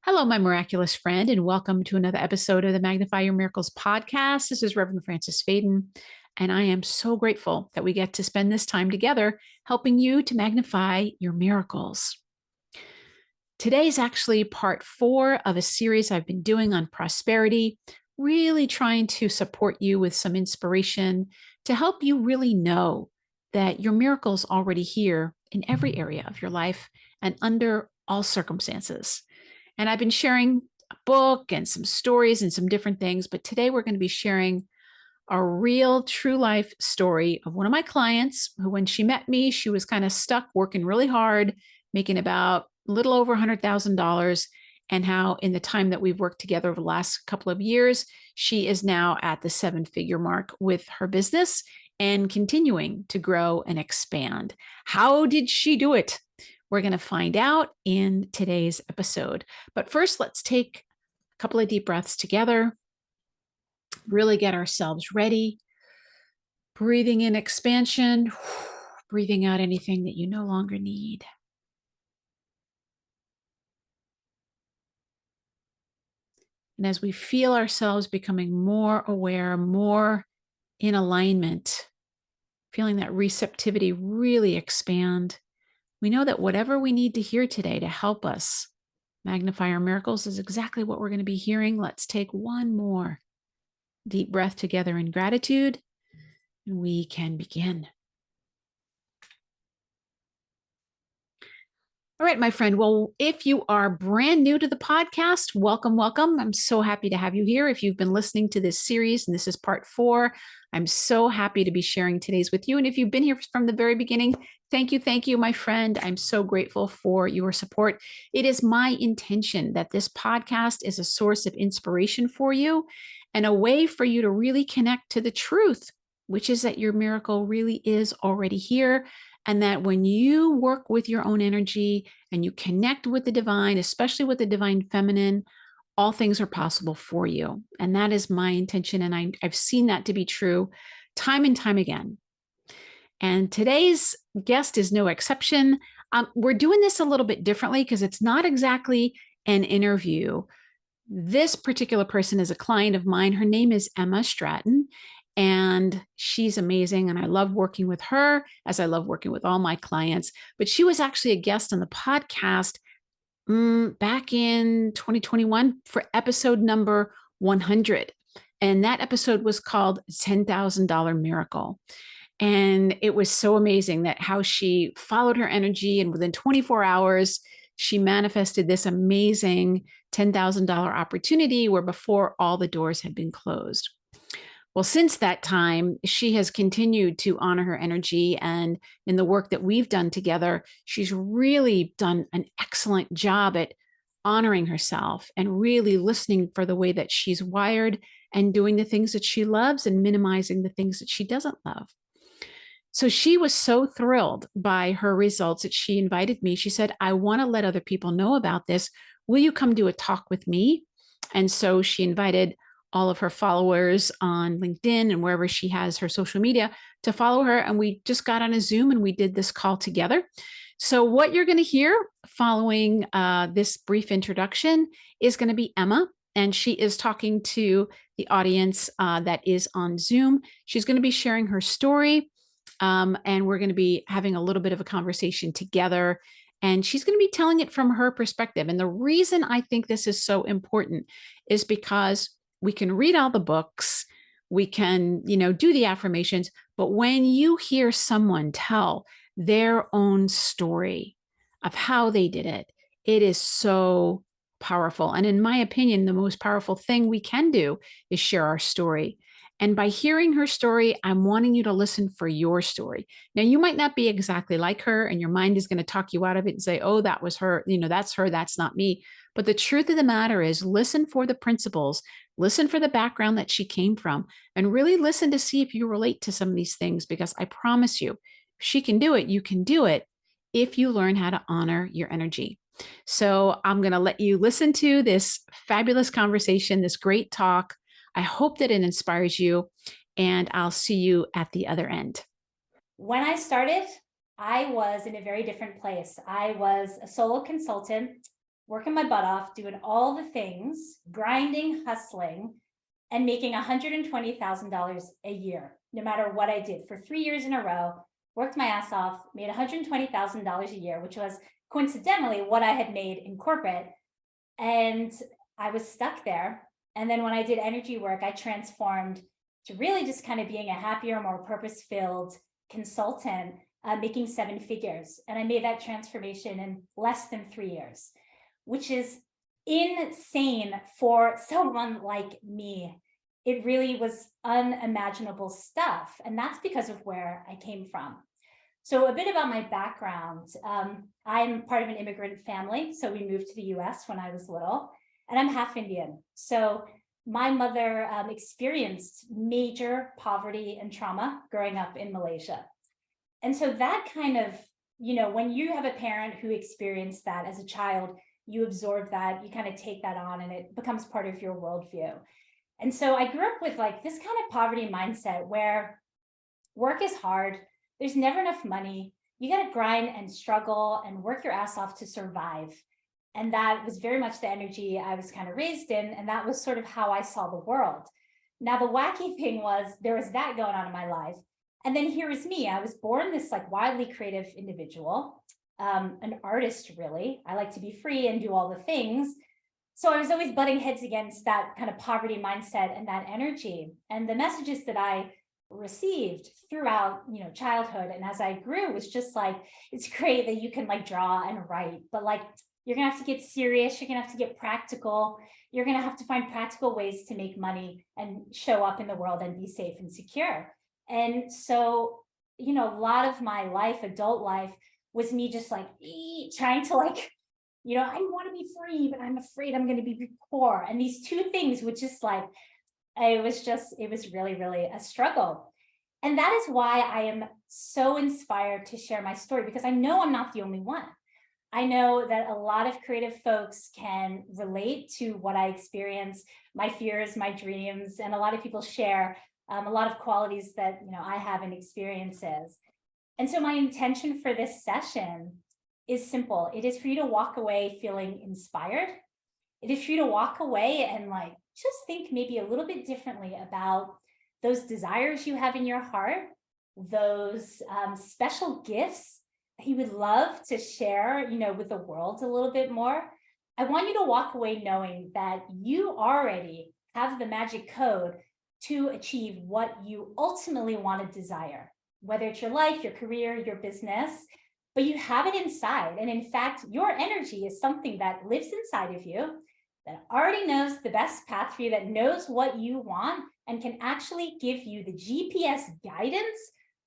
Hello, my miraculous friend, and welcome to another episode of the Magnify Your Miracles podcast. This is Reverend Frances Faden, and I am so grateful that we get to spend this time together helping you to magnify your miracles. Today is actually part 4 of a series I've been doing on prosperity, really trying to support you with some inspiration to help you really know that your miracles already here in every area of your life and under all circumstances. And I've been sharing a book and some stories and some different things, but today we're going to be sharing a real true life story of one of my clients who, when she met me, she was kind of stuck working really hard, making about a little over $100,000. And how, in the time that we've worked together over the last couple of years, she is now at the 7-figure mark with her business and continuing to grow and expand. How did she do it? We're going to find out in today's episode. But first, let's take a couple of deep breaths together, really get ourselves ready. Breathing in expansion, breathing out anything that you no longer need. And as we feel ourselves becoming more aware, more in alignment, feeling that receptivity really expand, we know that whatever we need to hear today to help us magnify our miracles is exactly what we're going to be hearing. Let's take one more deep breath together in gratitude, and we can begin. All right, my friend. Well, if you are brand new to the podcast, welcome, welcome. I'm so happy to have you here. If you've been listening to this series, and this is part 4, I'm so happy to be sharing today's with you. And if you've been here from the very beginning, thank you, my friend. I'm so grateful for your support. It is my intention that this podcast is a source of inspiration for you and a way for you to really connect to the truth, which is that your miracle really is already here. And that when you work with your own energy and you connect with the divine, especially with the divine feminine, all things are possible for you. And that is my intention. And I've seen that to be true time and time again. And today's guest is no exception. We're doing this a little bit differently because it's not exactly an interview. This particular person is a client of mine. Her name is Emma Stratton. And she's amazing. And I love working with her as I love working with all my clients. But she was actually a guest on the podcast back in 2021 for episode number 100. And that episode was called $10,000 Miracle. And it was so amazing that how she followed her energy, and within 24 hours, she manifested this amazing $10,000 opportunity where before all the doors had been closed. Well, since that time, she has continued to honor her energy. And in the work that we've done together, she's really done an excellent job at honoring herself and really listening for the way that she's wired and doing the things that she loves and minimizing the things that she doesn't love. So she was so thrilled by her results that she invited me. She said, I want to let other people know about this. Will you come do a talk with me? And so she invited all of her followers on LinkedIn and wherever she has her social media to follow her. And we just got on a Zoom and we did this call together. So what you're going to hear following this brief introduction is going to be Emma. And she is talking to the audience that is on Zoom. She's going to be sharing her story. And we're going to be having a little bit of a conversation together. And she's going to be telling it from her perspective. And the reason I think this is so important is because we can read all the books, we can, do the affirmations, but when you hear someone tell their own story of how they did it, it is so powerful. And in my opinion, the most powerful thing we can do is share our story. And by hearing her story, I'm wanting you to listen for your story. Now, you might not be exactly like her, and your mind is going to talk you out of it and say, oh, that was her, that's her, that's not me. But the truth of the matter is, listen for the principles, listen for the background that she came from, and really listen to see if you relate to some of these things, because I promise you, if she can do it, you can do it if you learn how to honor your energy. So I'm going to let you listen to this fabulous conversation, this great talk. I hope that it inspires you, and I'll see you at the other end. When I started, I was in a very different place. I was a solo consultant working my butt off, doing all the things, grinding, hustling, and making $120,000 a year, no matter what I did for 3 years in a row, worked my ass off, made $120,000 a year, which was coincidentally what I had made in corporate. And I was stuck there. And then when I did energy work, I transformed to really just kind of being a happier, more purpose-filled consultant, making 7 figures. And I made that transformation in less than 3 years, which is insane for someone like me. It really was unimaginable stuff. And that's because of where I came from. So a bit about my background. I'm part of an immigrant family. So we moved to the US when I was little, and I'm half Indian. So my mother experienced major poverty and trauma growing up in Malaysia. And so that kind of, when you have a parent who experienced that as a child, you absorb that, you kind of take that on, and it becomes part of your worldview. And so I grew up with like this kind of poverty mindset where work is hard. There's never enough money. You got to grind and struggle and work your ass off to survive. And that was very much the energy I was kind of raised in. And that was sort of how I saw the world. Now, the wacky thing was there was that going on in my life. And then here is me. I was born this like wildly creative individual, an artist, really. I like to be free and do all the things. So I was always butting heads against that kind of poverty mindset and that energy. And the messages that I received throughout, childhood and as I grew was just like, it's great that you can like draw and write, but like, you're gonna have to get serious. You're gonna have to get practical. You're gonna have to find practical ways to make money and show up in the world and be safe and secure. And so, a lot of my life, adult life, was me just like trying to like, I want to be free, but I'm afraid I'm going to be poor. And these two things would just like, it was really, really a struggle. And that is why I am so inspired to share my story, because I know I'm not the only one. I know that a lot of creative folks can relate to what I experience, my fears, my dreams, and a lot of people share a lot of qualities that, I have and experiences. And so my intention for this session is simple. It is for you to walk away feeling inspired. It is for you to walk away and like, just think maybe a little bit differently about those desires you have in your heart, those special gifts that you would love to share, with the world a little bit more. I want you to walk away knowing that you already have the magic code to achieve what you ultimately want to desire, whether it's your life, your career, your business, but you have it inside. And in fact, your energy is something that lives inside of you, that already knows the best path for you, that knows what you want, and can actually give you the GPS guidance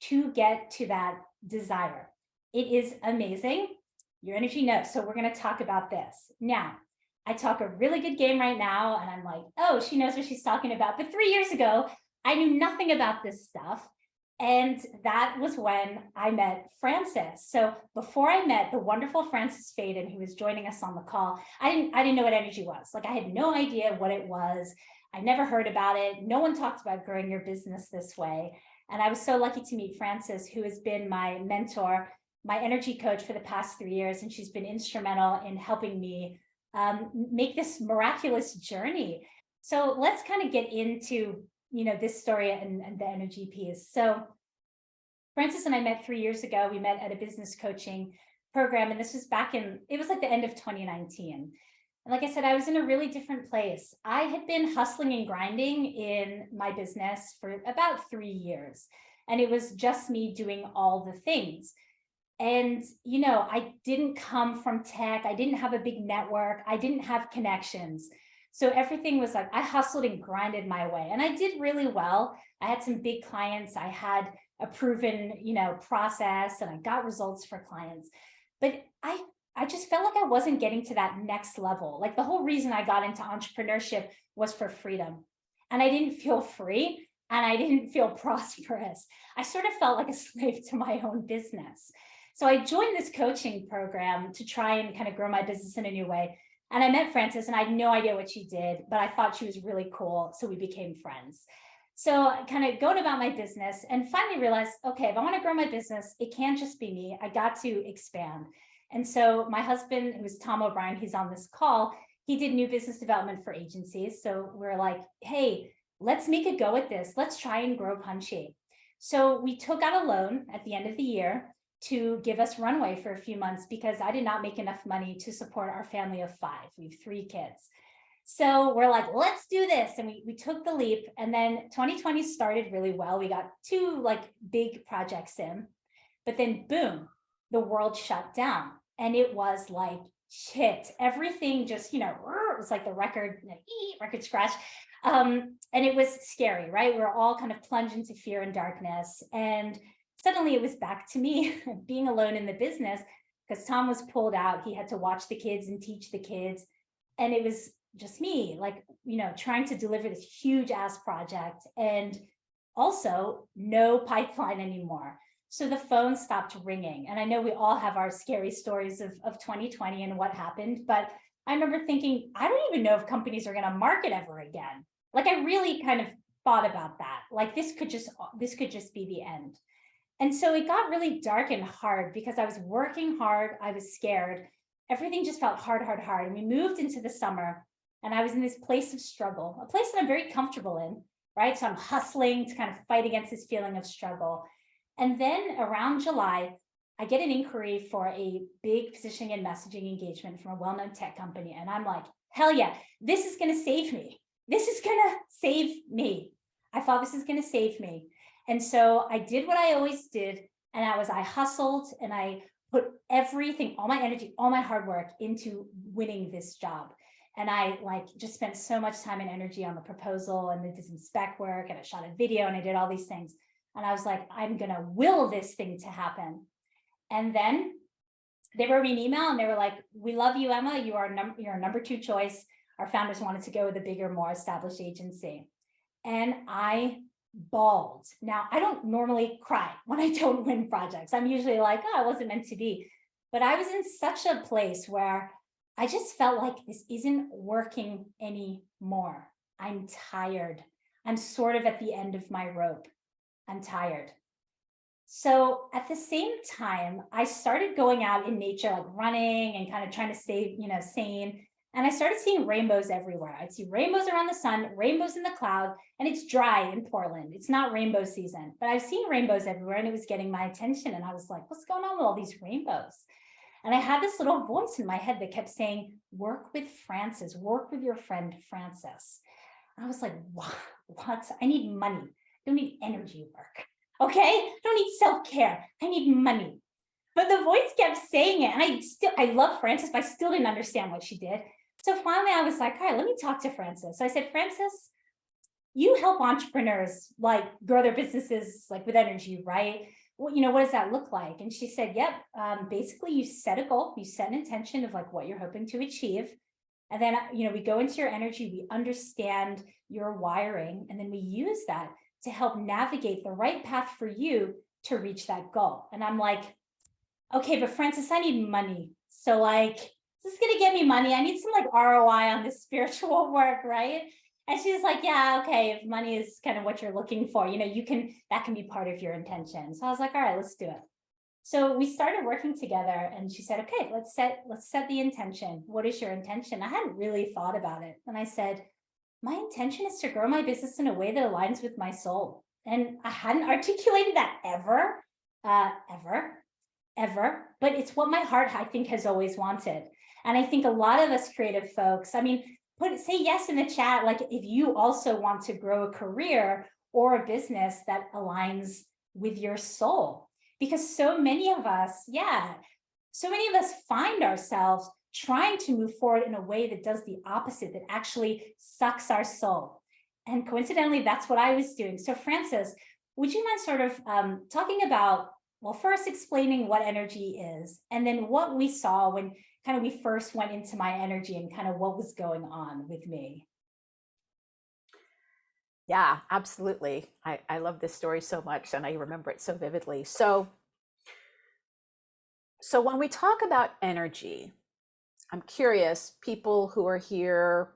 to get to that desire. It is amazing. Your energy knows. So we're going to talk about this. Now, I talk a really good game right now, and I'm like, oh, she knows what she's talking about. But 3 years ago, I knew nothing about this stuff. And that was when I met Frances. So before I met the wonderful Frances Faden, who was joining us on the call, I didn't know what energy was. Like, I had no idea what it was. I never heard about it. No one talked about growing your business this way. And I was so lucky to meet Frances, who has been my mentor, my energy coach for the past 3 years. And she's been instrumental in helping me make this miraculous journey. So let's kind of get into this story and the energy piece. So Frances and I met 3 years ago. We met at a business coaching program, and this was it was like the end of 2019. And like I said, I was in a really different place. I had been hustling and grinding in my business for about 3 years, and it was just me doing all the things. And, I didn't come from tech. I didn't have a big network. I didn't have connections. So everything was like, I hustled and grinded my way, and I did really well. I had some big clients. I had a proven, process, and I got results for clients. But I just felt like I wasn't getting to that next level. Like, the whole reason I got into entrepreneurship was for freedom. And I didn't feel free, and I didn't feel prosperous. I sort of felt like a slave to my own business. So I joined this coaching program to try and kind of grow my business in a new way. And I met Frances, and I had no idea what she did, but I thought she was really cool. So we became friends. So I kind of going about my business and finally realized, okay, if I want to grow my business, it can't just be me. I got to expand. And so my husband, who was Tom O'Brien, he's on this call, he did new business development for agencies. So we're like, hey, let's make a go at this. Let's try and grow Punchy. So we took out a loan at the end of the year to give us runway for a few months because I did not make enough money to support our family of 5. We have 3 kids. So we're like, let's do this. And we took the leap. And then 2020 started really well. We got 2 like big projects in, but then boom, the world shut down. And it was like, shit, everything just, it was like the record scratch. And it was scary, right? We were all kind of plunged into fear and darkness. And suddenly it was back to me being alone in the business because Tom was pulled out. He had to watch the kids and teach the kids. And it was just me, like, trying to deliver this huge ass project and also no pipeline anymore. So the phone stopped ringing. And I know we all have our scary stories of 2020 and what happened, but I remember thinking, I don't even know if companies are going to market ever again. Like I really kind of thought about that. Like this could just be the end. And so it got really dark and hard because I was working hard. I was scared. Everything just felt hard. And we moved into the summer and I was in this place of struggle, a place that I'm very comfortable in, right? So I'm hustling to kind of fight against this feeling of struggle. And then around July, I get an inquiry for a big positioning and messaging engagement from a well-known tech company. And I'm like, hell yeah, this is going to save me. This is going to save me. I thought this is going to save me. And so I did what I always did. And I hustled and I put everything, all my energy, all my hard work into winning this job. And I just spent so much time and energy on the proposal and did some spec work and I shot a video and I did all these things. And I was like, I'm going to will this thing to happen. And then they wrote me an email and they were like, we love you, Emma. You're our number 2 choice. Our founders wanted to go with a bigger, more established agency. And I bawled. Now, I don't normally cry when I don't win projects. I'm usually like, oh, it wasn't meant to be. But I was in such a place where I just felt like this isn't working anymore. I'm tired. I'm sort of at the end of my rope. I'm tired. So at the same time, I started going out in nature, like running and kind of trying to stay, sane. And I started seeing rainbows everywhere. I'd see rainbows around the sun, rainbows in the cloud, and it's dry in Portland. It's not rainbow season, but I've seen rainbows everywhere and it was getting my attention. And I was like, what's going on with all these rainbows? And I had this little voice in my head that kept saying, work with Frances, work with your friend Frances. And I was like, what? I need money. I don't need energy work. Okay? I don't need self-care. I need money. But the voice kept saying it. And I love Frances, but I still didn't understand what she did. So finally I was like, all right, let me talk to Frances. So I said, Frances, you help entrepreneurs grow their businesses with energy, right? Well, what does that look like? And she said, yep, basically you set a goal, you set an intention of what you're hoping to achieve. And then, we go into your energy, we understand your wiring, and then we use that to help navigate the right path for you to reach that goal. And I'm like, okay, but Frances, I need money. So this is going to get me money. I need some ROI on this spiritual work, right? And she's like, yeah, okay, if money is kind of what you're looking for, that can be part of your intention. So I was like, all right, let's do it. So we started working together and she said, okay, let's set the intention. What is your intention? I hadn't really thought about it. And I said, my intention is to grow my business in a way that aligns with my soul. And I hadn't articulated that ever, but it's what my heart, I think, has always wanted. And I think a lot of us creative folks, say yes in the chat, if you also want to grow a career or a business that aligns with your soul. Because so many of us find ourselves trying to move forward in a way that does the opposite, that actually sucks our soul. And coincidentally, that's what I was doing. So Frances, would you mind sort of talking about, well, first explaining what energy is, and then what we saw when kind of we first went into my energy and kind of what was going on with me? Yeah, absolutely. I love this story so much and I remember it so vividly. So when we talk about energy, I'm curious, people who are here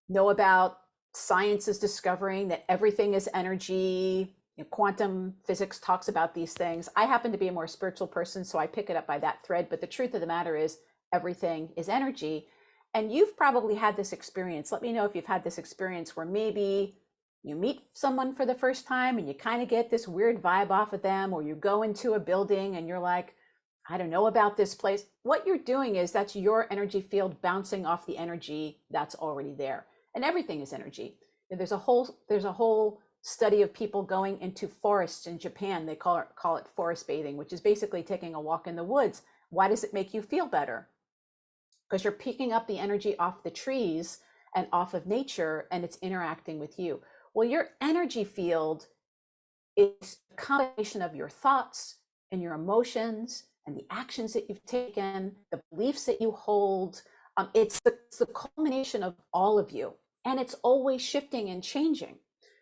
know about science is discovering that everything is energy. quantum physics talks about these things. I happen to be a more spiritual person, so I pick it up by that thread. But the truth of the matter is, everything is energy. And you've probably had this experience. Let me know if you've had this experience where maybe you meet someone for the first time and you kind of get this weird vibe off of them, or you go into a building and you're like, I don't know about this place. What you're doing is that's your energy field bouncing off the energy that's already there. And everything is energy. There's a whole study of people going into forests in Japan. They call it forest bathing, which is basically taking a walk in the woods. Why does it make you feel better? Because you're picking up the energy off the trees and off of nature, and it's interacting with you. Well, your energy field is a combination of your thoughts and your emotions and the actions that you've taken, the beliefs that you hold. It's the culmination of all of you, and it's always shifting and changing.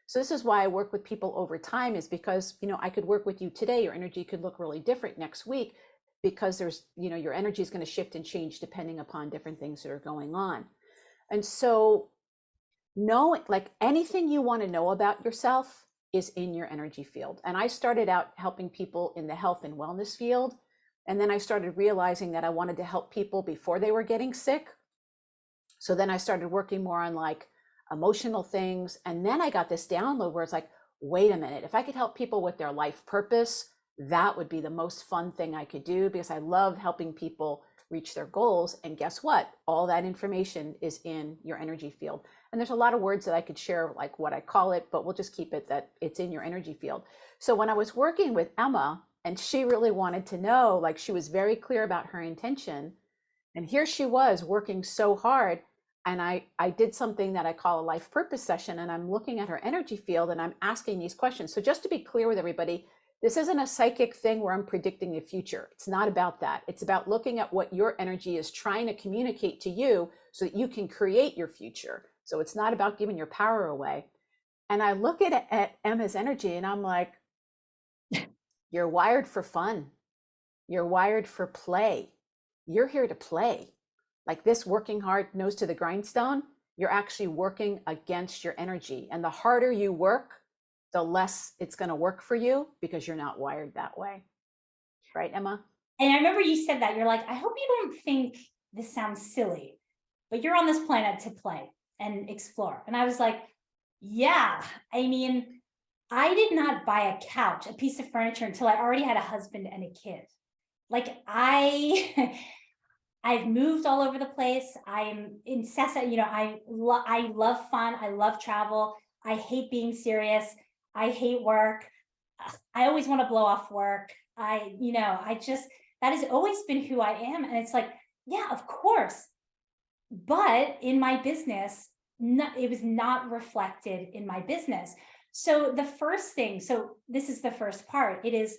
So this is why I work with people over time, is because, I could work with you today. Your energy could look really different next week, because there's, your energy is going to shift and change depending upon different things that are going on. And so like anything you want to know about yourself is in your energy field. And I started out helping people in the health and wellness field. And then I started realizing that I wanted to help people before they were getting sick. So then I started working more on like emotional things. And then I got this download where it's like, wait a minute, if I could help people with their life purpose, that would be the most fun thing I could do, because I love helping people reach their goals. And guess what? All that information is in your energy field. And there's a lot of words that I could share, like what I call it, but we'll just keep it that it's in your energy field. So when I was working with Emma, and she really wanted to know, like she was very clear about her intention, and here she was working so hard. And I did something that I call a life purpose session, and I'm looking at her energy field and I'm asking these questions. So just to be clear with everybody, this isn't a psychic thing where I'm predicting the future. It's not about that. It's about looking at what your energy is trying to communicate to you so that you can create your future. So it's not about giving your power away. And I look at Emma's energy and I'm like, you're wired for fun. You're wired for play. You're here to play. Like this working hard, nose to the grindstone, you're actually working against your energy. And the harder you work, the less it's going to work for you, because you're not wired that way. Right, Emma? And I remember you said that. You're like, I hope you don't think this sounds silly, but you're on this planet to play and explore. And I was like, yeah, I mean, I did not buy a couch, a piece of furniture, until I already had a husband and a kid. Like I've moved all over the place. I'm incessant. I love fun. I love travel. I hate being serious. I hate work. I always want to blow off work. that has always been who I am. And it's like, yeah, of course. But in my business, it was not reflected in my business. So the first thing, so this is the first part. It is,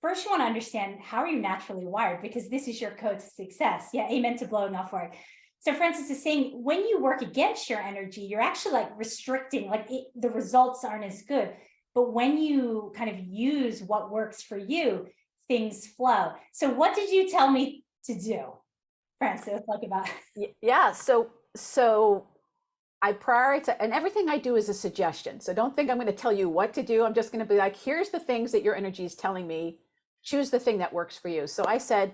first you want to understand, how are you naturally wired? Because this is your code to success. Yeah, amen to blowing off work. So Francis is saying, when you work against your energy, you're actually like restricting, the results aren't as good. But when you kind of use what works for you, things flow. So what did you tell me to do, Francis? Yeah. So I prioritize, and everything I do is a suggestion. So don't think I'm going to tell you what to do. I'm just going to be like, here's the things that your energy is telling me. Choose the thing that works for you. So I said,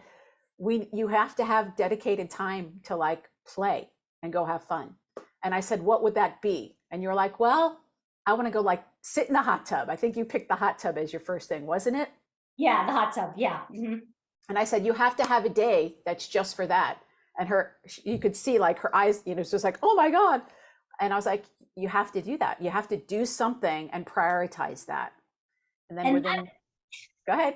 you have to have dedicated time to like play and go have fun. And I said, what would that be? And you're like, well, I want to go like sit in the hot tub. I think you picked the hot tub as your first thing, wasn't it? Yeah, the hot tub. Yeah. Mm-hmm. And I said, you have to have a day that's just for that. And you could see like her eyes, it's just like, oh my God. And I was like, you have to do that. You have to do something and prioritize that. And then go ahead.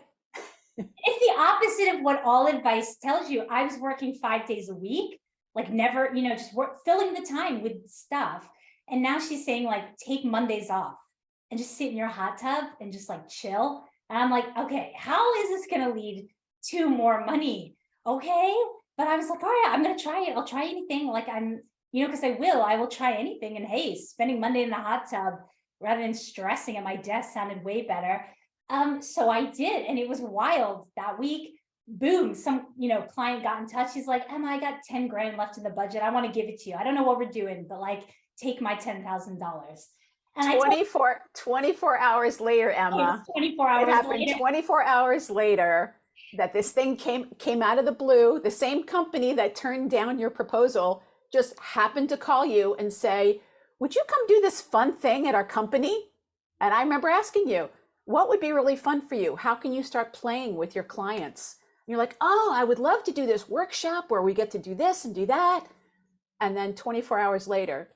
It's the opposite of what all advice tells you. I was working 5 days a week, like never, just filling the time with stuff. And now she's saying like, take Mondays off and just sit in your hot tub and just like chill. And I'm like, okay, how is this going to lead to more money? Okay. But I was like, all right, I'm going to try it. I'll try anything. Like because I will try anything. And hey, spending Monday in the hot tub rather than stressing at my desk sounded way better. So I did, and it was wild that week. Boom, some, client got in touch. He's like, Emma, I got 10 grand left in the budget. I want to give it to you. I don't know what we're doing, but like, take my $10,000. And I told 24 hours later, her it was Emma, 24 it hours happened later. 24 hours later that this thing came out of the blue. The same company that turned down your proposal just happened to call you and say, would you come do this fun thing at our company? And I remember asking you, what would be really fun for you? How can you start playing with your clients? And you're like, oh, I would love to do this workshop where we get to do this and do that. And then 24 hours later,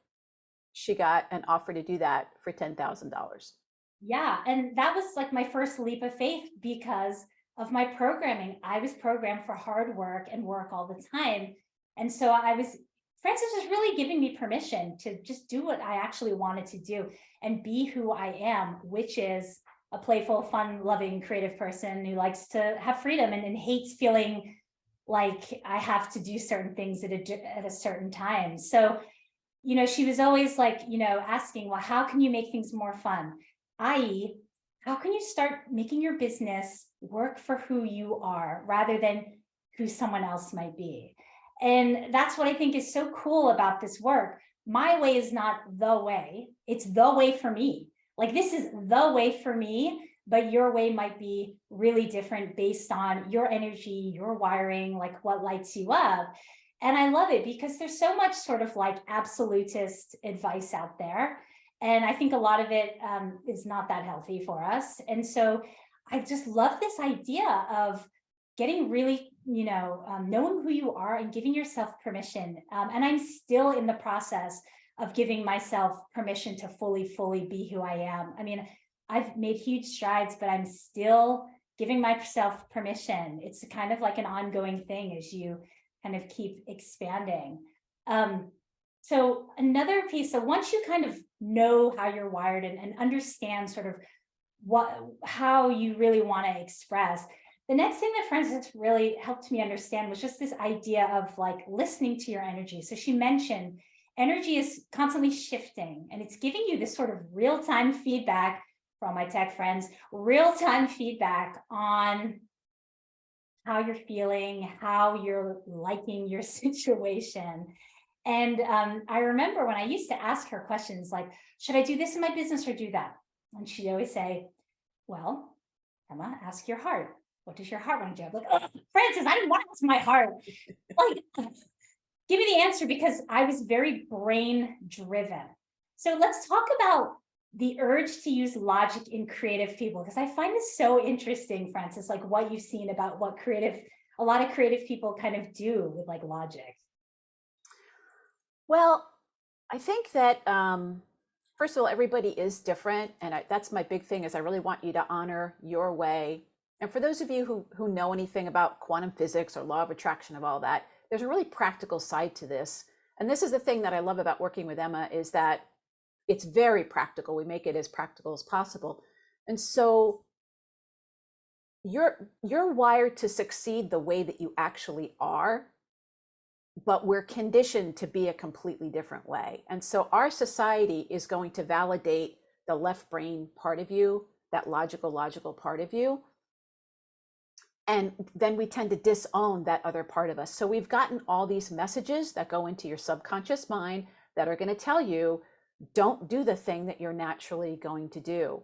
she got an offer to do that for $10,000. Yeah. And that was like my first leap of faith because of my programming. I was programmed for hard work and work all the time. And so Francis was really giving me permission to just do what I actually wanted to do and be who I am, which is a playful, fun, loving, creative person who likes to have freedom and hates feeling like I have to do certain things at a certain time. So, she was always like, asking, well, how can you make things more fun? I.e., how can you start making your business work for who you are rather than who someone else might be? And that's what I think is so cool about this work. My way is not the way, it's the way for me. Like, this is the way for me, but your way might be really different based on your energy, your wiring, like what lights you up. And I love it because there's so much sort of like absolutist advice out there. And I think a lot of it is not that healthy for us. And so I just love this idea of getting really, knowing who you are and giving yourself permission. And I'm still in the process of giving myself permission to fully be who I am. I mean, I've made huge strides, but I'm still giving myself permission. It's kind of like an ongoing thing as you kind of keep expanding. So another piece, so once you kind of know how you're wired and understand sort of how you really want to express, the next thing that Frances really helped me understand was just this idea of like listening to your energy. So she mentioned energy is constantly shifting and it's giving you this sort of real-time feedback from my tech friends, real-time feedback on how you're feeling, how you're liking your situation. And I remember when I used to ask her questions like, should I do this in my business or do that? And she'd always say, well, Emma, ask your heart. What does your heart want to do? I'm like, oh, Frances, I didn't want to ask my heart. Like, give me the answer, because I was very brain driven. So let's talk about the urge to use logic in creative people, because I find this so interesting, Frances, like what you've seen about what a lot of creative people kind of do with like logic. Well, I think that first of all, everybody is different, and that's my big thing. Is I really want you to honor your way. And for those of you who know anything about quantum physics or law of attraction of all that, there's a really practical side to this. And this is the thing that I love about working with Emma, is that it's very practical. We make it as practical as possible. And so you're wired to succeed the way that you actually are, but we're conditioned to be a completely different way. And so our society is going to validate the left brain part of you, that logical part of you. And then we tend to disown that other part of us. So we've gotten all these messages that go into your subconscious mind that are going to tell you, don't do the thing that you're naturally going to do.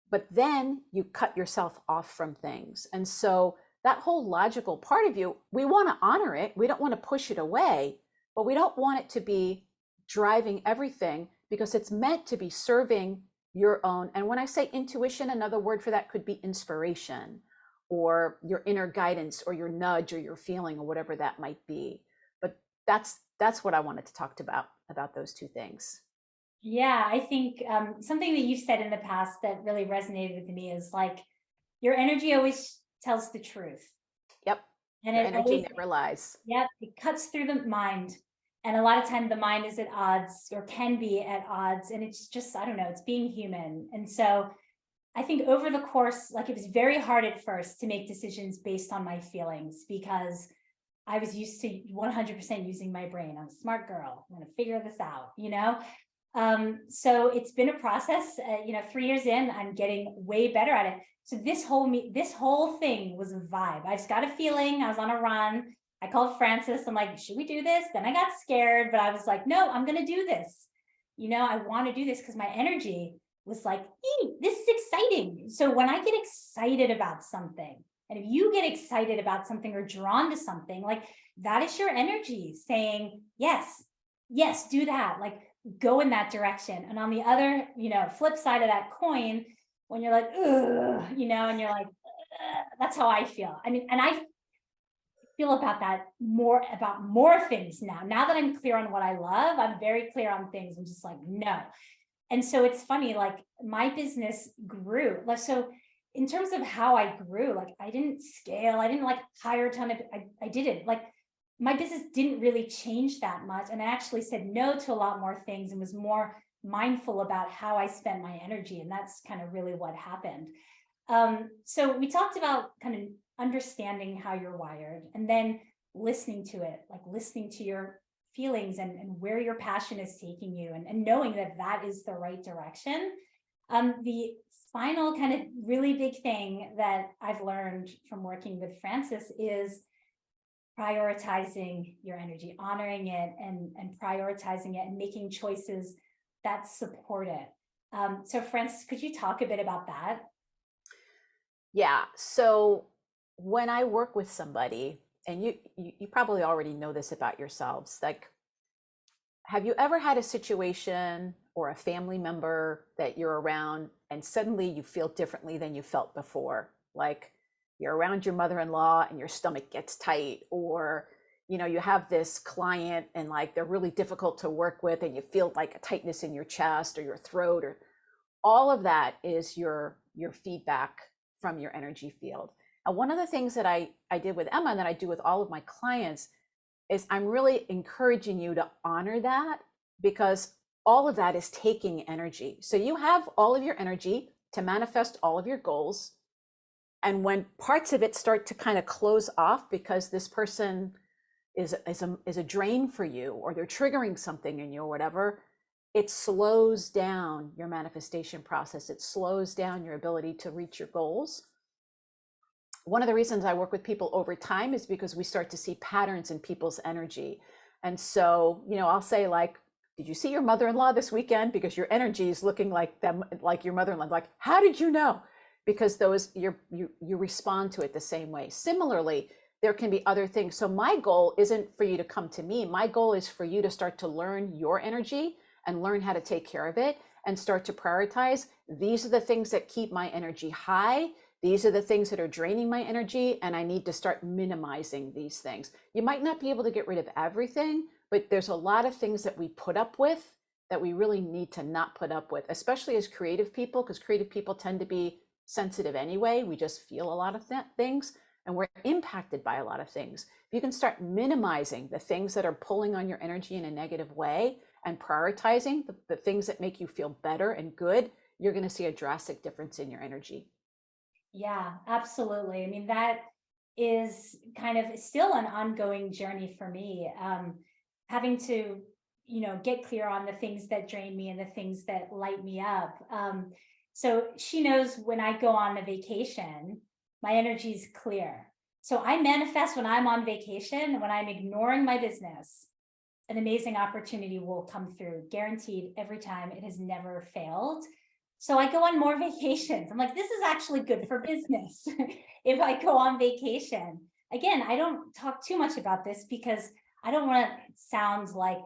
But then you cut yourself off from things. And so that whole logical part of you, we want to honor it. We don't want to push it away, but we don't want it to be driving everything, because it's meant to be serving your own. And when I say intuition, another word for that could be inspiration, or your inner guidance, or your nudge, or your feeling, or whatever that might be. But that's what I wanted to talk about those two things. Yeah, I think something that you've said in the past that really resonated with me is like, your energy always tells the truth. Yep. And your it energy always, never lies. yep, it cuts through the mind. And a lot of time the mind is at odds, or can be at odds. And it's just, I don't know, it's being human. And so I think over the course, like, it was very hard at first to make decisions based on my feelings, because I was used to 100% using my brain. I'm a smart girl. I'm going to figure this out, So it's been a process. 3 years in, I'm getting way better at it. So this whole thing was a vibe. I just got a feeling. I was on a run. I called Frances. I'm like, should we do this? Then I got scared, but I was like, no, I'm going to do this. I want to do this because my energy was like, hey, this is exciting. So when I get excited about something, and if you get excited about something or drawn to something, like that is your energy saying, yes, yes, do that. Like go in that direction. And on the other, flip side of that coin, when you're like, ugh, and you're like, ugh, that's how I feel. I mean, and I feel about more things now. Now that I'm clear on what I love, I'm very clear on things. I'm just like, no. And so it's funny, like my business grew. So in terms of how I grew, like I didn't scale, I didn't like hire a ton of, I didn't like my business didn't really change that much. And I actually said no to a lot more things and was more mindful about how I spent my energy. And that's kind of really what happened. So we talked about kind of understanding how you're wired and then listening to it, like listening to your feelings and where your passion is taking you and knowing that that is the right direction. The final kind of really big thing that I've learned from working with Francis is prioritizing your energy, honoring it and prioritizing it and making choices that support it. So Francis, could you talk a bit about that? Yeah. So when I work with somebody, and you probably already know this about yourselves, like, have you ever had a situation or a family member that you're around and suddenly you feel differently than you felt before? Like you're around your mother-in-law and your stomach gets tight, or you have this client and like they're really difficult to work with and you feel like a tightness in your chest or your throat, or all of that is your feedback from your energy field. And one of the things that I did with Emma and that I do with all of my clients is I'm really encouraging you to honor that, because all of that is taking energy. So you have all of your energy to manifest all of your goals. And when parts of it start to kind of close off because this person is a drain for you, or they're triggering something in you or whatever, it slows down your manifestation process. It slows down your ability to reach your goals. One of the reasons I work with people over time is because we start to see patterns in people's energy. And so, I'll say like, did you see your mother-in-law this weekend? Because your energy is looking like them, like your mother-in-law. Like, how did you know? Because you respond to it the same way. Similarly, there can be other things. So my goal isn't for you to come to me. My goal is for you to start to learn your energy and learn how to take care of it and start to prioritize. These are the things that keep my energy high. These are the things that are draining my energy, and I need to start minimizing these things. You might not be able to get rid of everything, but there's a lot of things that we put up with that we really need to not put up with, especially as creative people, because creative people tend to be sensitive anyway. We just feel a lot of things, and we're impacted by a lot of things. If you can start minimizing the things that are pulling on your energy in a negative way and prioritizing the things that make you feel better and good, you're going to see a drastic difference in your energy. Yeah, absolutely. I mean, that is kind of still an ongoing journey for me. Having to, get clear on the things that drain me and the things that light me up. So she knows when I go on a vacation, my energy is clear. So I manifest when I'm on vacation, when I'm ignoring my business, an amazing opportunity will come through, guaranteed every time. It has never failed. So I go on more vacations. I'm like, this is actually good for business if I go on vacation. Again, I don't talk too much about this because I don't want to sound like,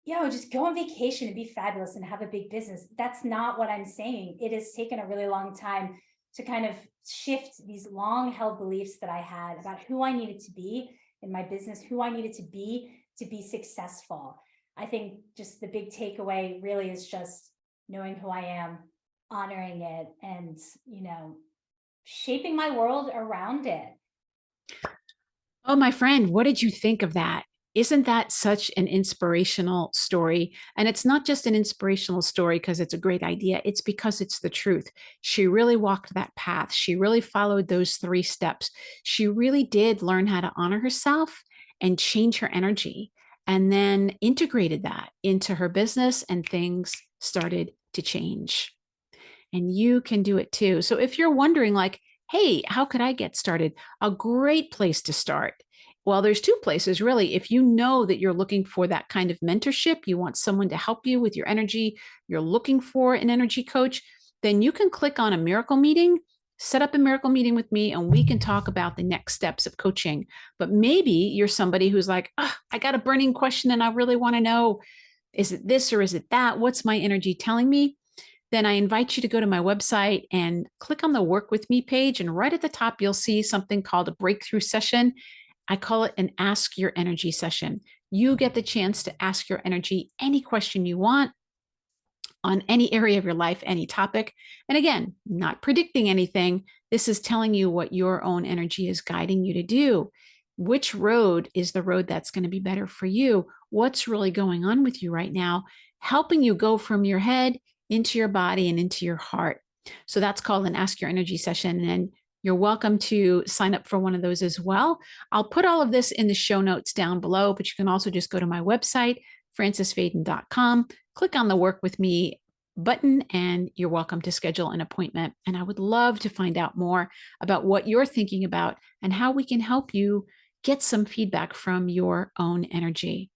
just go on vacation and be fabulous and have a big business. That's not what I'm saying. It has taken a really long time to kind of shift these long held beliefs that I had about who I needed to be in my business, who I needed to be successful. I think just the big takeaway really is just knowing who I am, honoring it, and shaping my world around it. Oh, my friend, what did you think of that? Isn't that such an inspirational story? And it's not just an inspirational story because it's a great idea. It's because it's the truth. She really walked that path. She really followed those 3 steps. She really did learn how to honor herself and change her energy, and then integrated that into her business, and things started to change. And you can do it too. So if you're wondering, like, hey, how could I get started? A great place to start Well, there's two places really. If you know that you're looking for that kind of mentorship, you want someone to help you with your energy, you're looking for an energy coach, then you can click on a miracle meeting, set up a miracle meeting with me, and we can talk about the next steps of coaching. But maybe you're somebody who's like, oh, I got a burning question and I really want to know, is it this or is it that? What's my energy telling me? Then I invite you to go to my website and click on the Work With Me page. And right at the top, you'll see something called a breakthrough session. I call it an Ask Your Energy session. You get the chance to ask your energy any question you want on any area of your life, any topic. And again, not predicting anything. This is telling you what your own energy is guiding you to do. Which road is the road that's going to be better for you? What's really going on with you right now? Helping you go from your head into your body and into your heart. So that's called an Ask Your Energy session. And you're welcome to sign up for one of those as well. I'll put all of this in the show notes down below, but you can also just go to my website, francisfaden.com, click on the Work With Me button, and you're welcome to schedule an appointment. And I would love to find out more about what you're thinking about and how we can help you get some feedback from your own energy.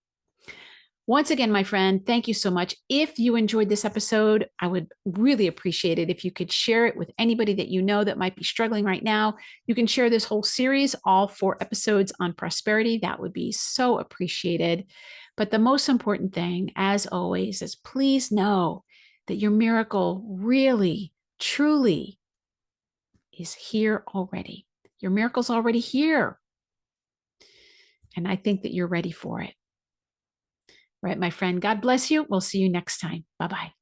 Once again, my friend, thank you so much. If you enjoyed this episode, I would really appreciate it if you could share it with anybody that you know that might be struggling right now. You can share this whole series, all 4 episodes on prosperity. That would be so appreciated. But the most important thing, as always, is please know that your miracle really, truly is here already. Your miracle's already here. And I think that you're ready for it. Right, my friend. God bless you. We'll see you next time. Bye-bye.